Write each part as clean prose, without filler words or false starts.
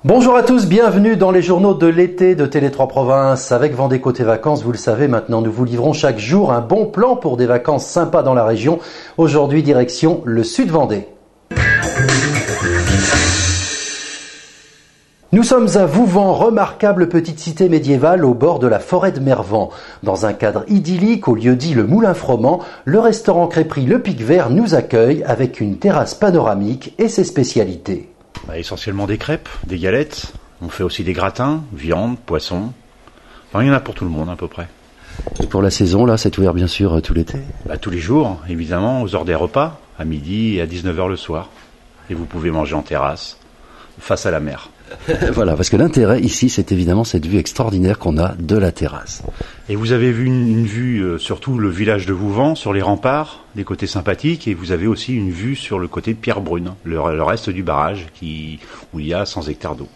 Bonjour à tous, bienvenue dans les journaux de l'été de Télé 3 Provinces. Avec Vendée Côté Vacances, vous le savez maintenant, nous vous livrons chaque jour un bon plan pour des vacances sympas dans la région. Aujourd'hui, direction le sud Vendée. Nous sommes à Vouvant, remarquable petite cité médiévale au bord de la forêt de Mervan. Dans un cadre idyllique au lieu dit le Moulin Froment, le restaurant crêperie Le Pic Vert nous accueille avec une terrasse panoramique et ses spécialités. Essentiellement des crêpes, des galettes, on fait aussi des gratins, viande, poisson. Enfin, il y en a pour tout le monde à peu près. Et pour la saison, là, c'est ouvert bien sûr tout l'été? Tous les jours, évidemment, aux heures des repas, à midi et à 19h le soir. Et vous pouvez manger en terrasse, face à la mer. Voilà, parce que l'intérêt ici, c'est évidemment cette vue extraordinaire qu'on a de la terrasse. Et vous avez vu une vue sur tout le village de Vouvant, sur les remparts, des côtés sympathiques, et vous avez aussi une vue sur le côté de Pierrebrune, le reste du barrage où il y a 100 hectares d'eau.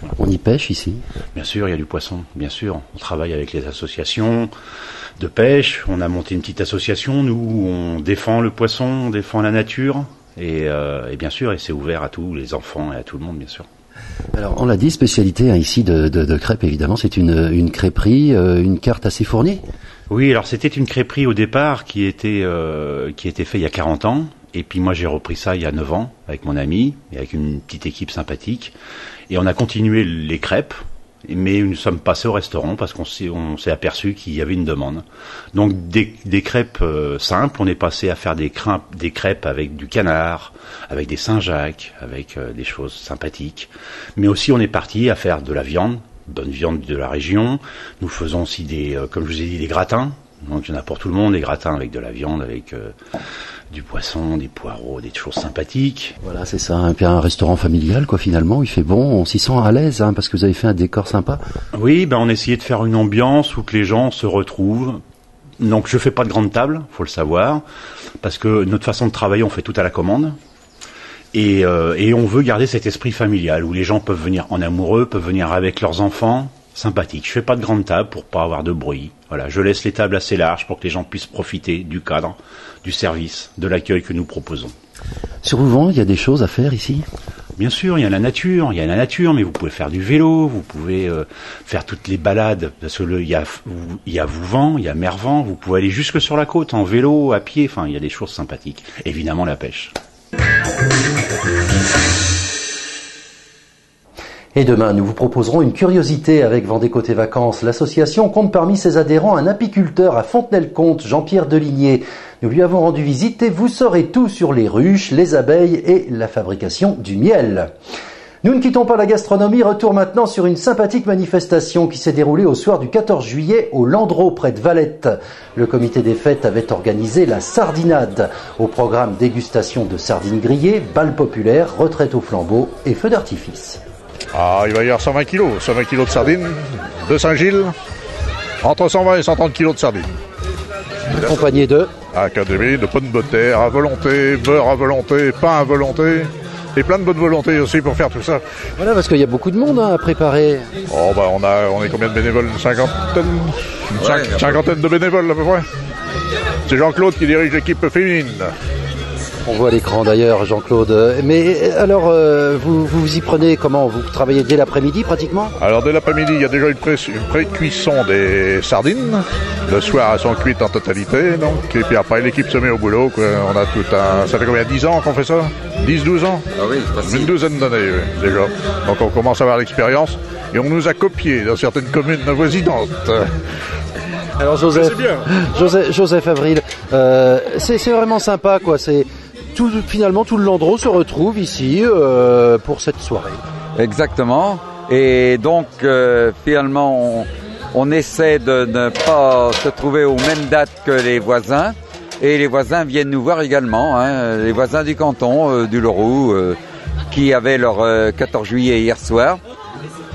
Voilà. On y pêche ici? Bien sûr, il y a du poisson, bien sûr. On travaille avec les associations de pêche, on a monté une petite association, nous, où on défend le poisson, on défend la nature, et bien sûr, et c'est ouvert à tous les enfants et à tout le monde, bien sûr. Alors, on l'a dit, spécialité ici de crêpes, évidemment, c'est une crêperie, une carte assez fournie. Oui, alors c'était une crêperie au départ qui était faite il y a 40 ans, et puis moi j'ai repris ça il y a 9 ans avec mon ami, et avec une petite équipe sympathique, et on a continué les crêpes, mais nous sommes passés au restaurant parce qu'on s'est aperçu qu'il y avait une demande. Donc des crêpes simples, on est passé à faire des crêpes avec du canard, avec des Saint-Jacques, avec des choses sympathiques. Mais aussi on est parti à faire de la viande, bonne viande de la région. Nous faisons aussi comme je vous ai dit, des gratins. Donc il y en a pour tout le monde, des gratins avec de la viande, avec du poisson, des poireaux, des choses sympathiques. Voilà, c'est ça, et puis un restaurant familial, quoi, finalement, il fait bon, on s'y sent à l'aise, parce que vous avez fait un décor sympa. Oui, on essayait de faire une ambiance où que les gens se retrouvent. Donc je fais pas de grande table, faut le savoir, parce que notre façon de travailler, on fait tout à la commande. Et on veut garder cet esprit familial où les gens peuvent venir en amoureux, peuvent venir avec leurs enfants, sympathique. Je fais pas de grande table pour pas avoir de bruit. Voilà, je laisse les tables assez larges pour que les gens puissent profiter du cadre, du service, de l'accueil que nous proposons. Sur Vouvant, il y a des choses à faire ici? Bien sûr, il y a la nature, mais vous pouvez faire du vélo, vous pouvez faire toutes les balades, parce que il y a Vouvant, il y a Mervan, vous pouvez aller jusque sur la côte en vélo, à pied, enfin, il y a des choses sympathiques. Évidemment, la pêche. Et demain, nous vous proposerons une curiosité avec Vendée Côté Vacances. L'association compte parmi ses adhérents un apiculteur à Fontenay-le-Comte, Jean-Pierre Deligné. Nous lui avons rendu visite et vous saurez tout sur les ruches, les abeilles et la fabrication du miel. Nous ne quittons pas la gastronomie, retour maintenant sur une sympathique manifestation qui s'est déroulée au soir du 14 juillet au Landreau près de Valette. Le comité des fêtes avait organisé la sardinade. Au programme dégustation de sardines grillées, bal populaire, retraite au flambeau et feu d'artifice. Il va y avoir 120 kilos de sardines, de Saint-Gilles, entre 120 et 130 kilos de sardines. Accompagné de académie, de pommes de terre à volonté, beurre à volonté, pain à volonté, et plein de bonnes volontés aussi pour faire tout ça. Voilà, parce qu'il y a beaucoup de monde à préparer. On est combien de bénévoles? Une cinquantaine de bénévoles à peu près. C'est Jean-Claude qui dirige l'équipe féminine. On voit à l'écran d'ailleurs, Jean-Claude. Mais alors, vous y prenez comment? Vous travaillez dès l'après-midi pratiquement? Alors dès l'après-midi, il y a déjà une pré-cuisson des sardines. Le soir, elles sont cuites en totalité. Et puis après, l'équipe se met au boulot. On a ça fait combien? 10 ans qu'on fait ça? 10-12 ans? Ah oui, facile. Une douzaine d'années, oui, déjà. Donc on commence à avoir l'expérience. Et on nous a copié dans certaines communes voisinantes. Alors Joseph Avril, c'est vraiment sympa, quoi. Finalement, tout le Landreau se retrouve ici pour cette soirée. Exactement. Et donc, finalement, on essaie de ne pas se trouver aux mêmes dates que les voisins. Et les voisins viennent nous voir également. Les voisins du canton, du Leroux, qui avaient leur 14 juillet hier soir.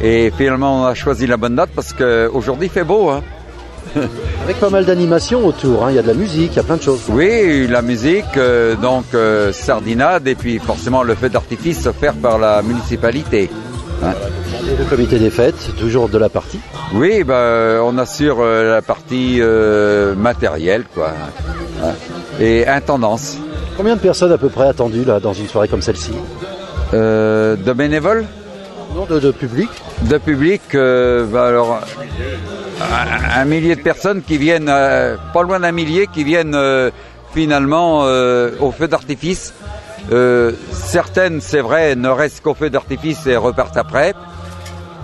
Et finalement, on a choisi la bonne date parce qu'aujourd'hui, il fait beau. Avec pas mal d'animations autour, il y a de la musique, il y a plein de choses. Oui, la musique, sardinade et puis forcément le feu d'artifice offert par la municipalité. Et le comité des fêtes, toujours de la partie? Oui, on assure la partie matérielle, quoi. Et intendance. Combien de personnes à peu près attendues là, dans une soirée comme celle-ci? De bénévoles? Non, de public. De public, alors un millier de personnes qui viennent, pas loin d'un millier, qui viennent finalement au feu d'artifice. Certaines, c'est vrai, ne restent qu'au feu d'artifice et repartent après.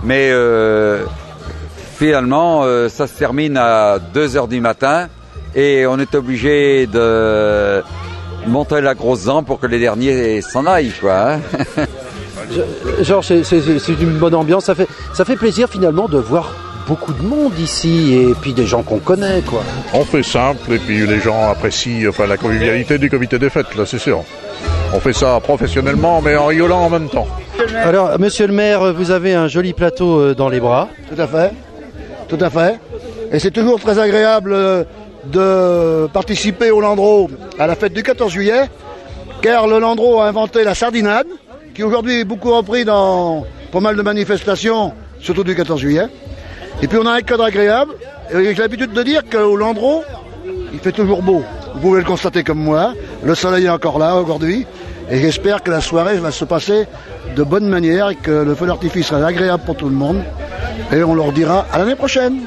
Mais finalement, ça se termine à 2h du matin et on est obligé de monter la grosse dent pour que les derniers s'en aillent, quoi. Hein. Genre, c'est une bonne ambiance. Ça fait plaisir finalement de voir beaucoup de monde ici et puis des gens qu'on connaît, quoi. On fait simple et puis les gens apprécient la convivialité du comité des fêtes, là, c'est sûr. On fait ça professionnellement mais en rigolant en même temps. Alors, monsieur le maire, vous avez un joli plateau dans les bras. Tout à fait. Et c'est toujours très agréable de participer au Landreau à la fête du 14 juillet, car le Landreau a inventé la sardinade, qui aujourd'hui est beaucoup repris dans pas mal de manifestations, surtout du 14 juillet. Et puis on a un cadre agréable, et j'ai l'habitude de dire qu'au Landreau, il fait toujours beau. Vous pouvez le constater comme moi, le soleil est encore là aujourd'hui, et j'espère que la soirée va se passer de bonne manière et que le feu d'artifice sera agréable pour tout le monde. Et on leur dira à l'année prochaine.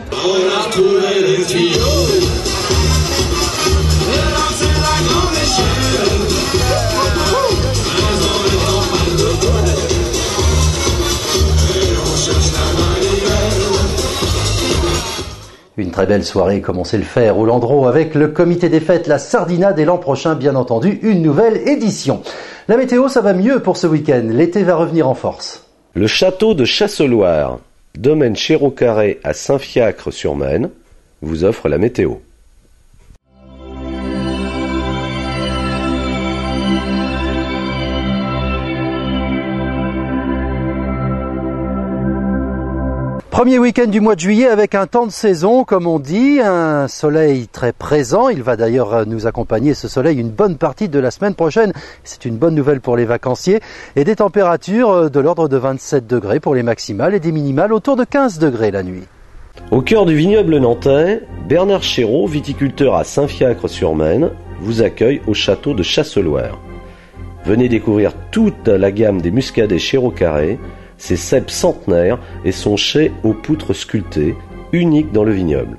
Une très belle soirée comme on sait le faire au Landreau avec le comité des fêtes, la sardinade et l'an prochain bien entendu une nouvelle édition. La météo ça va mieux pour ce week-end, l'été va revenir en force. Le château de Chasseloire, domaine Chéreau-Carré à Saint-Fiacre-sur-Maine, vous offre la météo. Premier week-end du mois de juillet avec un temps de saison, comme on dit, un soleil très présent. Il va d'ailleurs nous accompagner, ce soleil, une bonne partie de la semaine prochaine. C'est une bonne nouvelle pour les vacanciers. Et des températures de l'ordre de 27 degrés pour les maximales et des minimales autour de 15 degrés la nuit. Au cœur du vignoble nantais, Bernard Chéreau, viticulteur à Saint-Fiacre-sur-Maine, vous accueille au château de Chasseloire. Venez découvrir toute la gamme des muscadets Chéreau-Carré, ses cèpes centenaires et son chai aux poutres sculptées, unique dans le vignoble.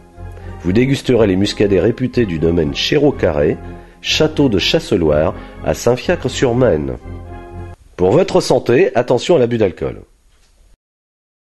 Vous dégusterez les muscadets réputés du domaine Chéreau-Carré, château de Chasseloire à Saint-Fiacre-sur-Maine. Pour votre santé, attention à l'abus d'alcool.